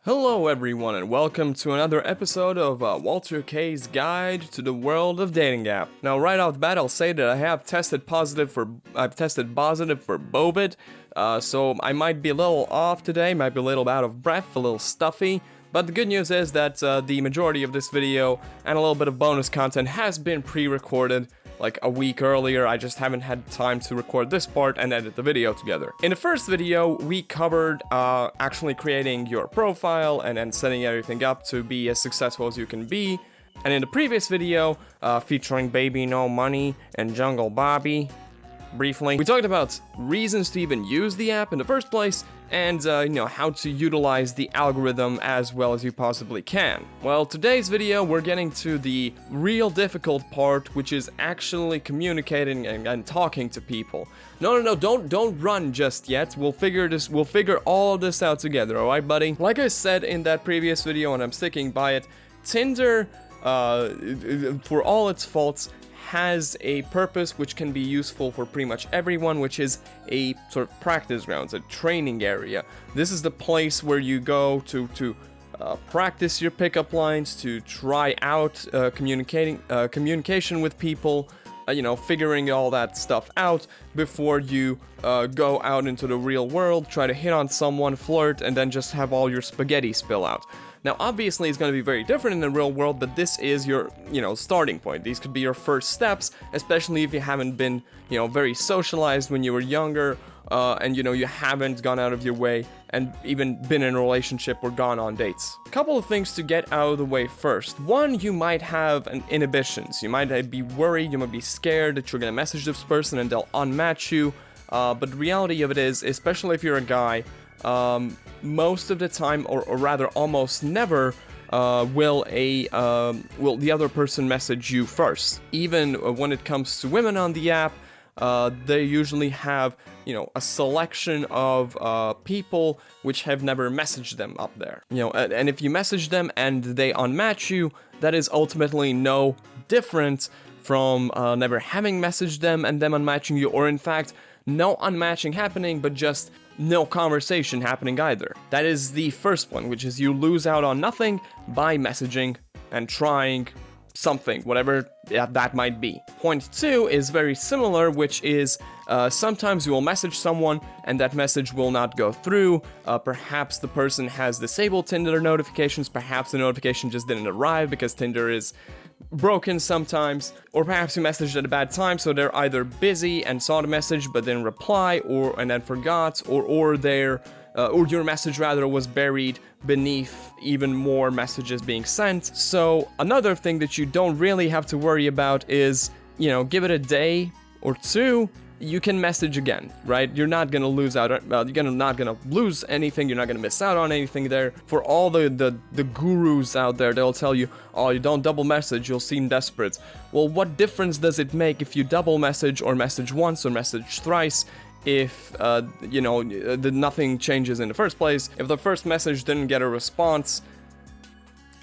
Hello everyone and welcome to another episode of WalterKay's Guide to the World of Dating App. Now right off the bat I'll say that I've tested positive for COVID, so I might be a little off today, might be a little out of breath, a little stuffy, but the good news is that the majority of this video and a little bit of bonus content has been pre-recorded like a week earlier. I just haven't had time to record this part and edit the video together. In the first video, we covered actually creating your profile and then setting everything up to be as successful as you can be. And in the previous video, featuring Baby No Money and Jungle Bobby, briefly, we talked about reasons to even use the app in the first place and, how to utilize the algorithm as well as you possibly can. Well, today's video, we're getting to the real difficult part, which is actually communicating and talking to people. No, don't run just yet. We'll figure all of this out together, alright, buddy? Like I said in that previous video, and I'm sticking by it, Tinder, for all its faults, has a purpose which can be useful for pretty much everyone, which is a sort of practice grounds, a training area. This is the place where you go to practice your pickup lines, to try out communication with people, figuring all that stuff out before you go out into the real world, try to hit on someone, flirt, and then just have all your spaghetti spill out. Now, obviously, it's going to be very different in the real world, but this is your, starting point. These could be your first steps, especially if you haven't been, very socialized when you were younger, and, you haven't gone out of your way and even been in a relationship or gone on dates. A couple of things to get out of the way first. One, you might have inhibitions. You might be worried, you might be scared that you're going to message this person and they'll unmatch you, but the reality of it is, especially if you're a guy, most of the time, or rather almost never, will the other person message you first. Even when it comes to women on the app, they usually have, a selection of people which have never messaged them up there. And if you message them and they unmatch you, that is ultimately no different from never having messaged them and them unmatching you, or in fact, no unmatching happening, but just no conversation happening either. That is the first one, which is you lose out on nothing by messaging and trying something, whatever that might be. Point 2 is very similar, which is sometimes you will message someone and that message will not go through. Perhaps the person has disabled Tinder notifications, perhaps the notification just didn't arrive because Tinder is broken sometimes, or perhaps you messaged at a bad time, so they're either busy and saw the message but didn't reply, and then forgot, or your message rather was buried beneath even more messages being sent. So another thing that you don't really have to worry about is, give it a day or two, you can message again, right? You're not gonna lose out. You're not gonna lose anything. You're not gonna miss out on anything there. For all the gurus out there, they'll tell you, oh, you don't double message, you'll seem desperate. Well, what difference does it make if you double message or message once or message thrice? If nothing changes in the first place? If the first message didn't get a response,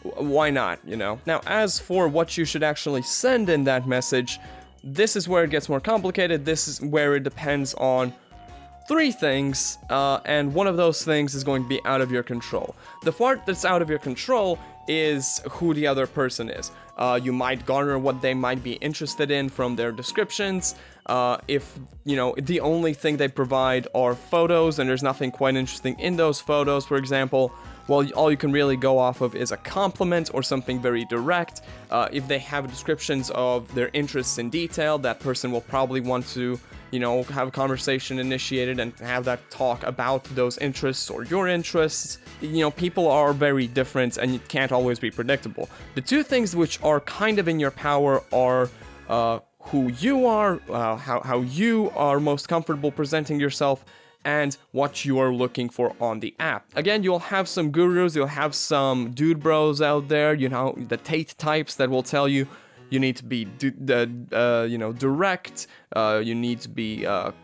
why not? Now, as for what you should actually send in that message, this is where it gets more complicated. This is where it depends on three things, and one of those things is going to be out of your control. The part that's out of your control is who the other person is. You might garner what they might be interested in from their descriptions. If, the only thing they provide are photos and there's nothing quite interesting in those photos, for example, well, all you can really go off of is a compliment or something very direct. If they have descriptions of their interests in detail, that person will probably want to, have a conversation initiated and have that talk about those interests or your interests. People are very different and it can't always be predictable. The two things which are kind of in your power are who you are, how you are most comfortable presenting yourself, and what you are looking for on the app. Again, you'll have some gurus, you'll have some dude bros out there, the Tate types that will tell you you need to be, direct, you need to be a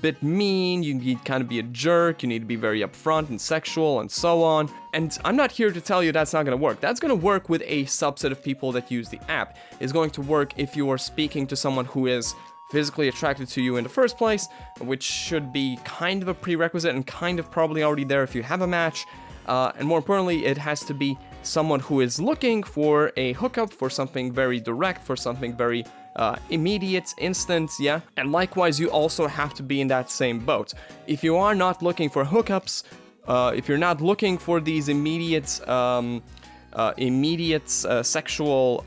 bit mean, you need to kind of be a jerk, you need to be very upfront and sexual and so on. And I'm not here to tell you that's not going to work. That's going to work with a subset of people that use the app. It's going to work if you are speaking to someone who is physically attracted to you in the first place, which should be kind of a prerequisite and kind of probably already there if you have a match. and more importantly, it has to be someone who is looking for a hookup, for something very direct, for something very immediate, instant, yeah? And likewise, you also have to be in that same boat. If you are not looking for hookups, if you're not looking for these immediate sexual,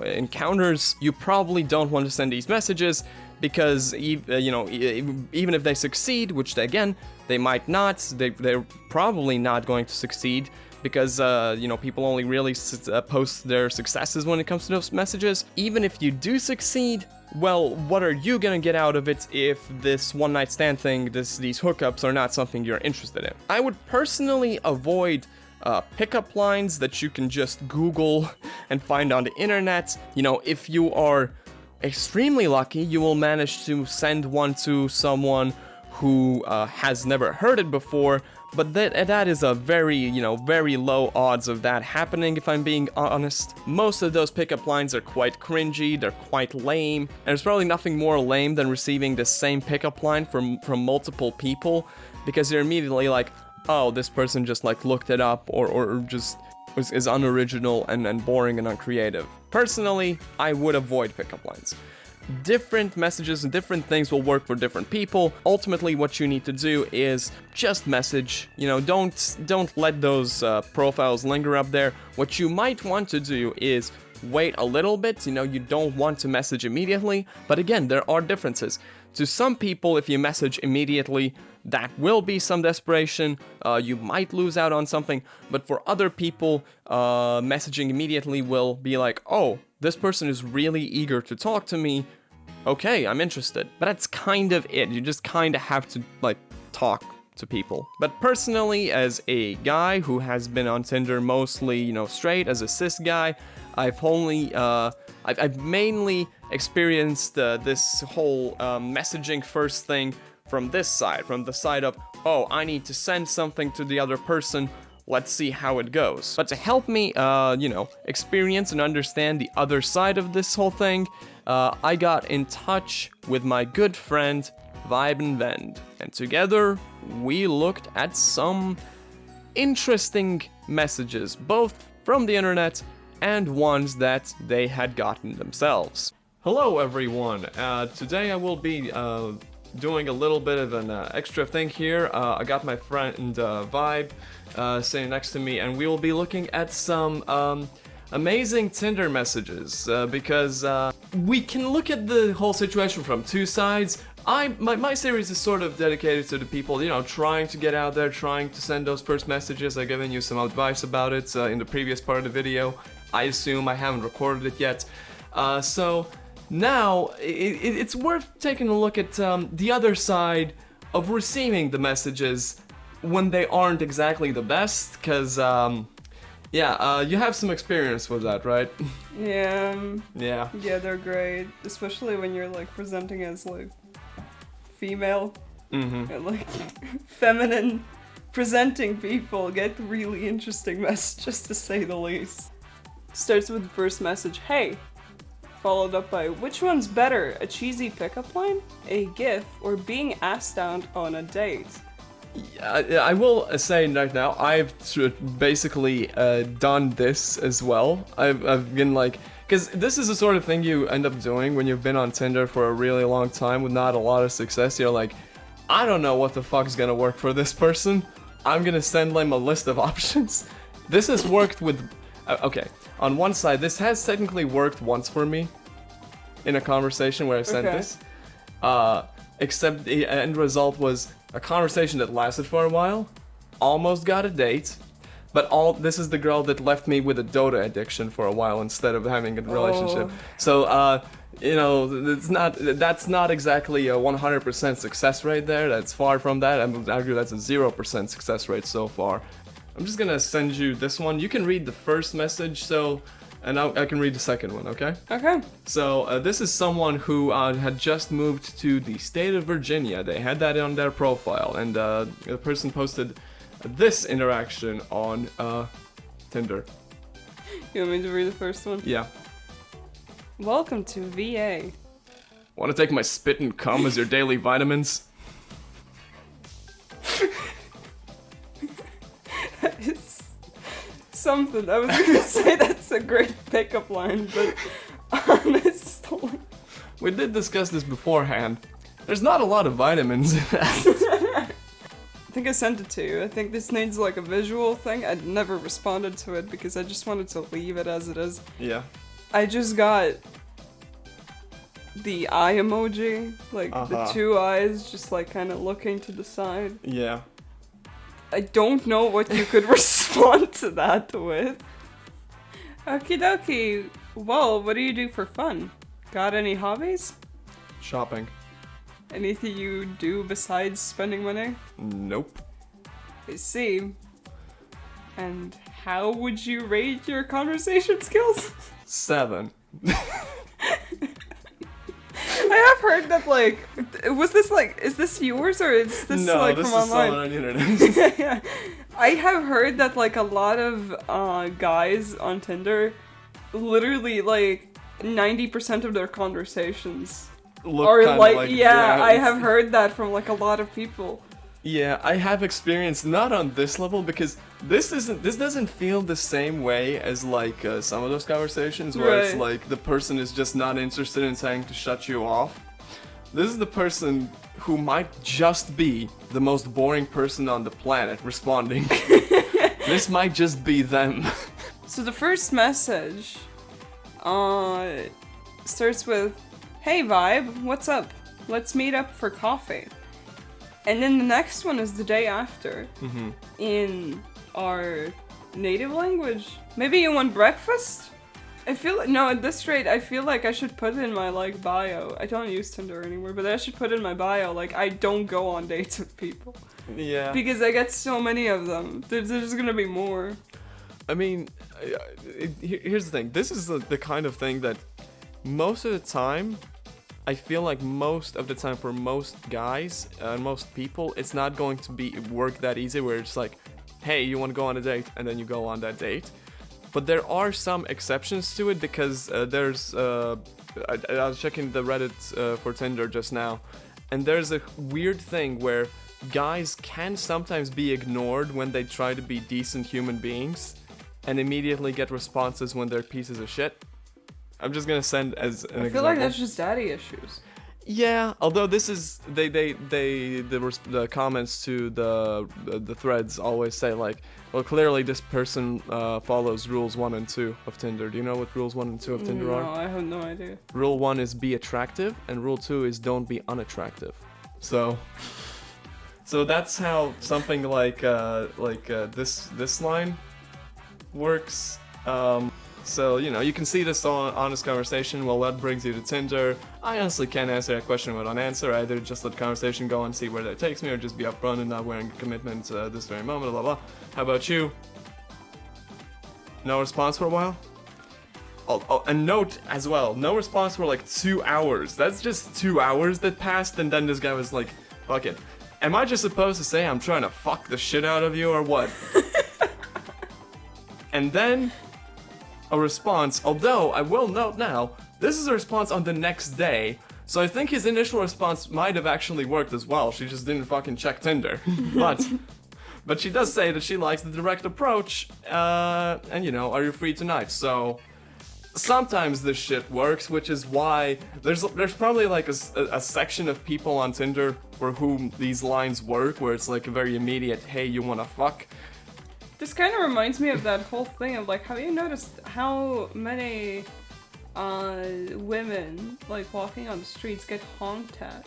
encounters, you probably don't want to send these messages because, even if they succeed, which they might not, they're probably not going to succeed because, people only really post their successes when it comes to those messages. Even if you do succeed, well, what are you gonna get out of it if this one-night stand thing, these hookups are not something you're interested in? I would personally avoid pickup lines that you can just Google and find on the internet. If you are extremely lucky, you will manage to send one to someone who has never heard it before, but that is a very low odds of that happening, if I'm being honest. Most of those pickup lines are quite cringy, they're quite lame, and there's probably nothing more lame than receiving the same pickup line from multiple people, because you're immediately like, oh, this person just looked it up, or just is unoriginal and boring and uncreative. Personally, I would avoid pickup lines. Different messages and different things will work for different people. Ultimately, what you need to do is just message. Don't let those profiles linger up there. What you might want to do is wait a little bit. You don't want to message immediately. But again, there are differences. To some people, if you message immediately, that will be some desperation. You might lose out on something. But for other people, messaging immediately will be like, oh, this person is really eager to talk to me. Okay, I'm interested. But that's kind of it. You just kind of have to, talk to people. But personally, as a guy who has been on Tinder mostly, straight, as a cis guy, I've mainly experienced this whole messaging first thing from this side, from the side of, oh, I need to send something to the other person, let's see how it goes. But to help me, experience and understand the other side of this whole thing, I got in touch with my good friend, Vibe and Vend, and together we looked at some interesting messages, both from the internet and ones that they had gotten themselves. Hello everyone, today I will be doing a little bit of an extra thing here. I got my friend Vibe sitting next to me, and we will be looking at some amazing Tinder messages because we can look at the whole situation from two sides. My series is sort of dedicated to the people, trying to get out there, trying to send those first messages. I've given you some advice about it in the previous part of the video. I assume I haven't recorded it yet. So now it's worth taking a look at the other side of receiving the messages when they aren't exactly the best, because you have some experience with that, right? Yeah, they're great, especially when you're presenting as female and feminine presenting people get really interesting messages, to say the least. Starts with the first message, hey, followed up by, which one's better, a cheesy pickup line, a gif, or being asked out on a date? I will say right now, I've basically done this as well. I've been because this is the sort of thing you end up doing when you've been on Tinder for a really long time with not a lot of success. You're like, I don't know what the fuck's gonna work for this person. I'm gonna send them a list of options. This has worked with... okay, on one side, this has technically worked once for me in a conversation where I've sent this. Except the end result was a conversation that lasted for a while, almost got a date, but this is the girl that left me with a Dota addiction for a while instead of having a relationship. So, that's not exactly a 100% success rate there. That's far from that. I would argue that's a 0% success rate so far. I'm just gonna send you this one. You can read the first message, and I can read the second one, okay? Okay. So, this is someone who had just moved to the state of Virginia. They had that on their profile, and the person posted this interaction on Tinder. You want me to read the first one? Yeah. Welcome to VA. Want to take my spit and cum as your daily vitamins? something. I was gonna say that's a great pickup line, but honestly. We did discuss this beforehand. There's not a lot of vitamins in that. I think I sent it to you. I think this needs like a visual thing. I never responded to it because I just wanted to leave it as it is. Yeah. I just got the eye emoji, like the two eyes just like kind of looking to the side. Yeah. I don't know what you could respond to that with. Okie dokie. Well, what do you do for fun? Got any hobbies? Shopping. Anything you do besides spending money? Nope. I see. And how would you rate your conversation skills? 7. I have heard that, like, is this yours or is this, no, like, this from is online? someone on the internet. Yeah. I have heard that, like, a lot of guys on Tinder, literally, like, 90% of their conversations are, like, yeah, I have heard that from, like, a lot of people. Yeah, I have experience not on this level because this doesn't feel the same way as like some of those conversations where it's like the person is just not interested in saying to shut you off. This is the person who might just be the most boring person on the planet responding. This might just be them. So the first message starts with, "Hey vibe, what's up? Let's meet up for coffee." And then the next one is the day after, in our native language. Maybe you want breakfast? I feel like, no, at this rate, I feel like I should put in my, like, bio. I don't use Tinder anymore, but I should put in my bio, like, I don't go on dates with people. Yeah. Because I get so many of them. There's gonna be more. I mean, here's the thing. This is the kind of thing that most of the time, I feel like most of the time for most guys and most people, it's not going to work that easy where it's like, hey, you want to go on a date, and then you go on that date. But there are some exceptions to it because there's, I was checking the Reddit for Tinder just now, and there's a weird thing where guys can sometimes be ignored when they try to be decent human beings and immediately get responses when they're pieces of shit. I'm just gonna send as an example. I feel like that's just daddy issues. Yeah, although this is the comments to the threads always say like, well, clearly this person follows rules 1 and 2 of Tinder. Do you know what rules 1 and 2 of Tinder are? No, I have no idea. Rule 1 is be attractive, and rule 2 is don't be unattractive. So that's how something like this line works. So, you know, you can see this honest conversation. Well, what brings you to Tinder? I honestly can't answer that question with an answer. Either just let conversation go and see where that takes me, or just be upfront and not wearing a commitment this very moment, blah, blah. How about you? No response for a while? Oh, and note as well, no response for like 2 hours. That's just 2 hours that passed, and then this guy was like, fuck it. Am I just supposed to say I'm trying to fuck the shit out of you, or what? And then a response, although I will note now, this is a response on the next day, so I think his initial response might have actually worked as well. She just didn't fucking check Tinder. But she does say that she likes the direct approach, and you know, are you free tonight? So sometimes this shit works, which is why there's probably like a section of people on Tinder for whom these lines work, where it's like a very immediate, hey, you wanna fuck? This kind of reminds me of that whole thing of like, have you noticed how many women like walking on the streets get honked at?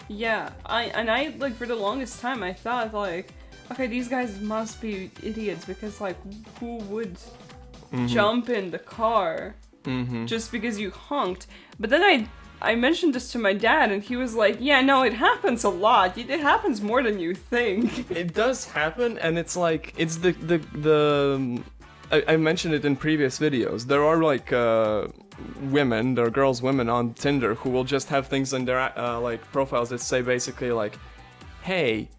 Yeah, I like for the longest time I thought like, okay, these guys must be idiots because like who would jump in the car just because you honked? But then I mentioned this to my dad, and he was like, yeah, no, it happens a lot. It happens more than you think. It does happen, and it's like, it's I mentioned it in previous videos. There are like women on Tinder who will just have things in their like profiles that say basically like, hey,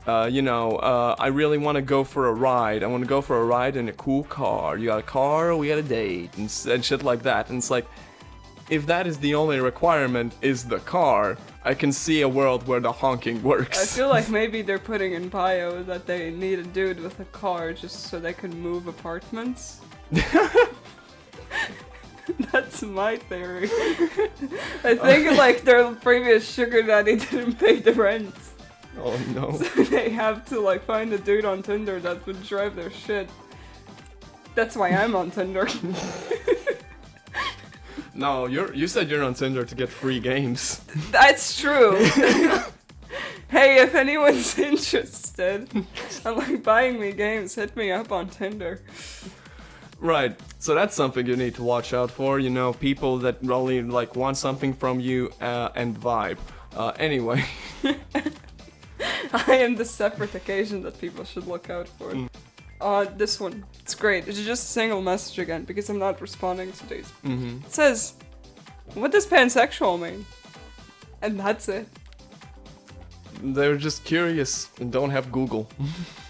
I really want to go for a ride. I want to go for a ride in a cool car. You got a car? We got a date, and shit like that. And it's like, if that is the only requirement is the car, I can see a world where the honking works. I feel like maybe they're putting in bio that they need a dude with a car just so they can move apartments. That's my theory. I think like their previous sugar daddy didn't pay the rent. Oh no. So they have to like find a dude on Tinder that would drive their shit. That's why I'm on Tinder. No, you said you're on Tinder to get free games. That's true. Hey, if anyone's interested in like buying me games, hit me up on Tinder. Right, so that's something you need to watch out for, you know, people that really like want something from you and vibe. Anyway. I am the separate occasion that people should look out for. This one, it's great. It's just a single message again because I'm not responding to these. It says, "What does pansexual mean?" And that's it. They're just curious and don't have Google.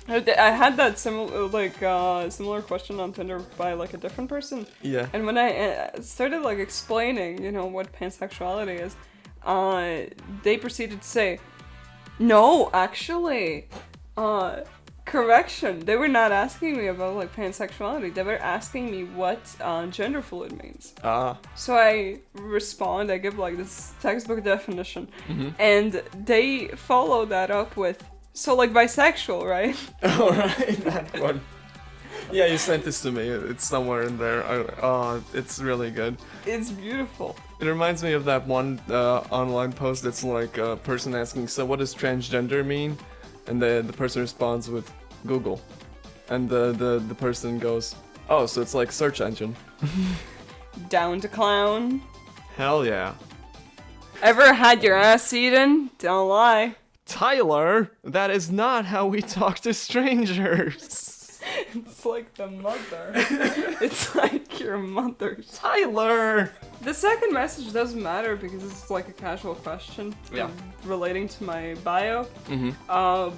I had that similar question on Tinder by like a different person. Yeah. And when I started like explaining, you know, what pansexuality is, they proceeded to say, "No, actually, correction. They were not asking me about like pansexuality. They were asking me what gender fluid means." So I respond. I give like this textbook definition, and they follow that up with, "So like bisexual, right?" Oh, right, that one. Yeah, you sent this to me. It's somewhere in there. It's really good. It's beautiful. It reminds me of that one online post that's like a person asking, "So what does transgender mean?" And the person responds with Google. And the person goes, "Oh, so it's like search engine." Down to clown. Hell yeah. Ever had your ass eaten? Don't lie. Tyler, that is not how we talk to strangers. It's like the mother. It's like your mother's. Tyler! The second message doesn't matter because it's like a casual question relating to my bio.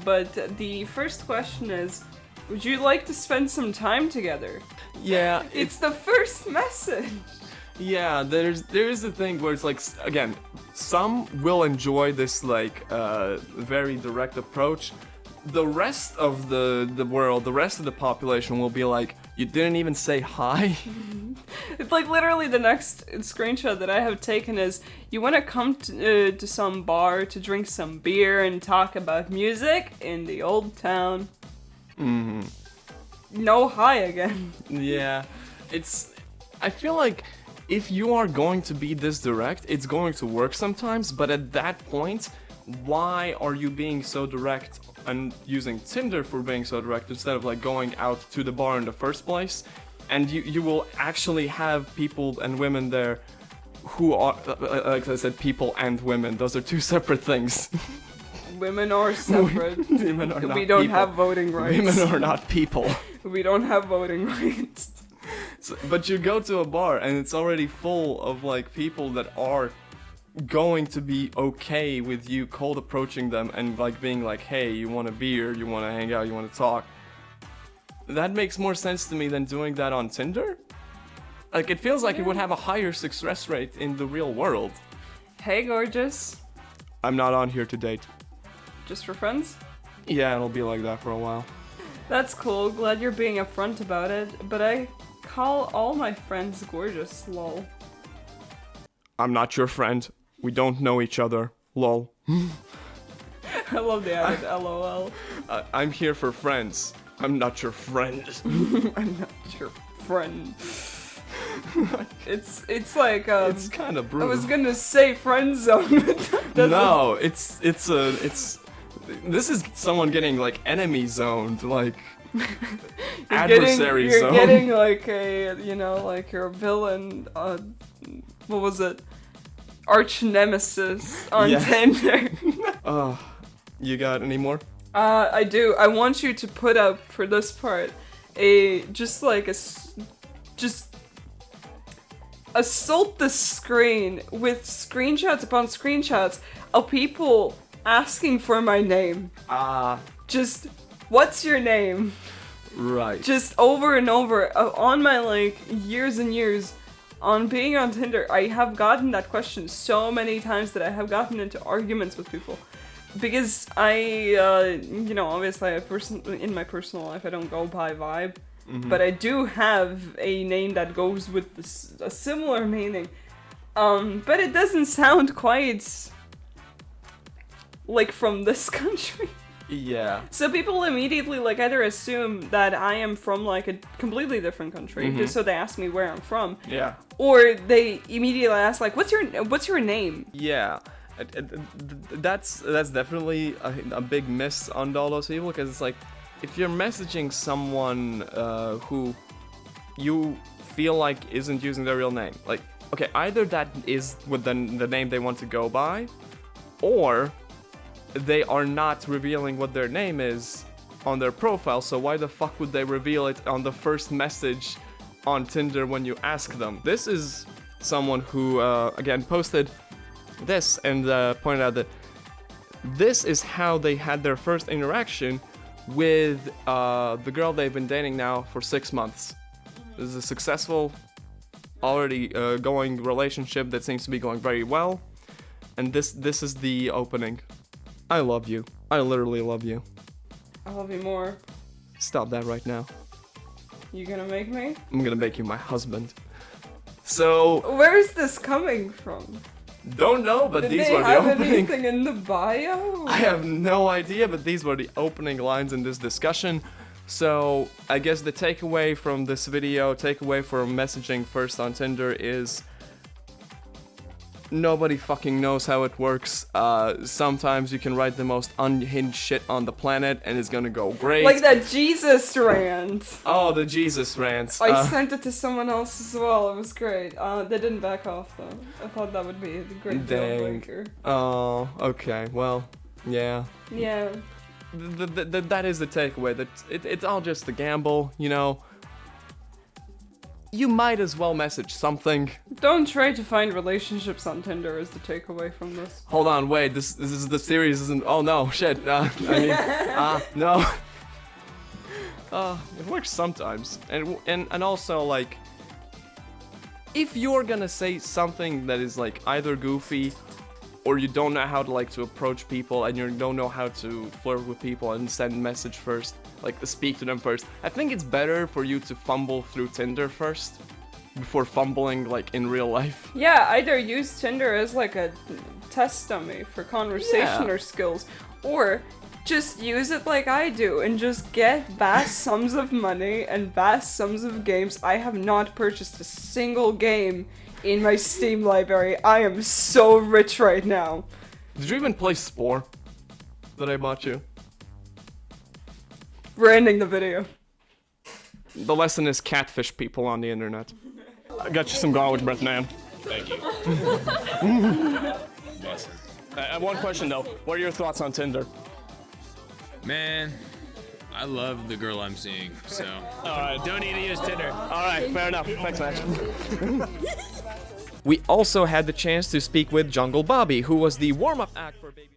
But the first question is, would you like to spend some time together? Yeah. It's the first message. Yeah, there is a thing where it's like, again, some will enjoy this like very direct approach. The rest of the world, the rest of the population will be like, "You didn't even say hi?" It's like literally the next screenshot that I have taken is, "You want to come to some bar to drink some beer and talk about music in the old town." No hi again. Yeah, I feel like if you are going to be this direct, it's going to work sometimes, but at that point, why are you being so direct and using Tinder for being so direct instead of like going out to the bar in the first place? And you will actually have people and women there who are, like I said, people and women. Those are two separate things. Women are separate. Women are not We don't people. have voting rights. Women are not people. We don't have voting rights. So, but you go to a bar and it's already full of like people that are going to be okay with you cold approaching them and like being like, "Hey, you want a beer? You want to hang out? You want to talk?" That makes more sense to me than doing that on Tinder. Like, it feels like it would have a higher success rate in the real world. Hey, gorgeous. I'm not on here to date. Just for friends? Yeah, it'll be like that for a while. That's cool. Glad you're being upfront about it. But I call all my friends gorgeous, lol. I'm not your friend. We don't know each other, lol. I love the added LOL. I'm here for friends. I'm not your friend. I'm not your friend. It's like it's kind of brutal. I was gonna say friend zone. No, it's this is someone getting like enemy zoned, like adversary zone. You're getting like a, you know, like your villain. What was it? Arch nemesis on Tinder. You got any more? I do. I want you to put up for this part just assault the screen with screenshots upon screenshots of people asking for my name. Just, what's your name? Right. Just over and over on my like years and years on being on Tinder, I have gotten that question so many times that I have gotten into arguments with people. Because obviously in my personal life I don't go by vibe, but I do have a name that goes with a similar meaning. But it doesn't sound quite like from this country. Yeah. So people immediately either assume that I am from a completely different country, so they ask me where I'm from. Yeah. Or they immediately ask what's your name? Yeah. That's definitely a big miss on all those people, because it's if you're messaging someone who you feel like isn't using their real name, okay, either that is with the name they want to go by, or they are not revealing what their name is on their profile, so why the fuck would they reveal it on the first message on Tinder when you ask them? This is someone who, again, posted this and pointed out that this is how they had their first interaction with the girl they've been dating now for 6 months. This is a successful, already going relationship that seems to be going very well, and this is the opening. I love you. I literally love you. I love you more. Stop that right now. You gonna make me? I'm gonna make you my husband. So... where is this coming from? Don't know, but these were the have opening... anything in the bio? I have no idea, but these were the opening lines in this discussion. So, I guess the takeaway from this video, takeaway from messaging first on Tinder is... nobody fucking knows how it works. Sometimes you can write the most unhinged shit on the planet and it's gonna go great. Like that Jesus rant. Oh, the Jesus rants. I sent it to someone else as well. It was great. They didn't back off though. I thought that would be a great deal breaker. Oh, okay. Well, yeah. Yeah. That is the takeaway. That it's all just a gamble, you know. You might as well message something. Don't try to find relationships on Tinder is the takeaway from this. Hold on, wait, this is the series isn't... oh no, shit, no. It works sometimes. And also, if you're gonna say something that is, either goofy, or you don't know how to approach people, and you don't know how to flirt with people and send a message first, speak to them first, I think it's better for you to fumble through Tinder first, before fumbling, in real life. Yeah, either use Tinder as, a test dummy for conversational skills, or just use it like I do, and just get vast sums of money and vast sums of games. I have not purchased a single game in my Steam library. I am so rich right now. Did you even play Spore that I bought you? We're ending the video. The lesson is catfish people on the internet. I got you some garlic bread, man. Thank you. Awesome. I have one question though. What are your thoughts on Tinder? Man, I love the girl I'm seeing, so. Alright. Don't need to use Tinder. Alright, fair enough. Thanks, man. We also had the chance to speak with Jungle Bobby, who was the warm-up act for Baby...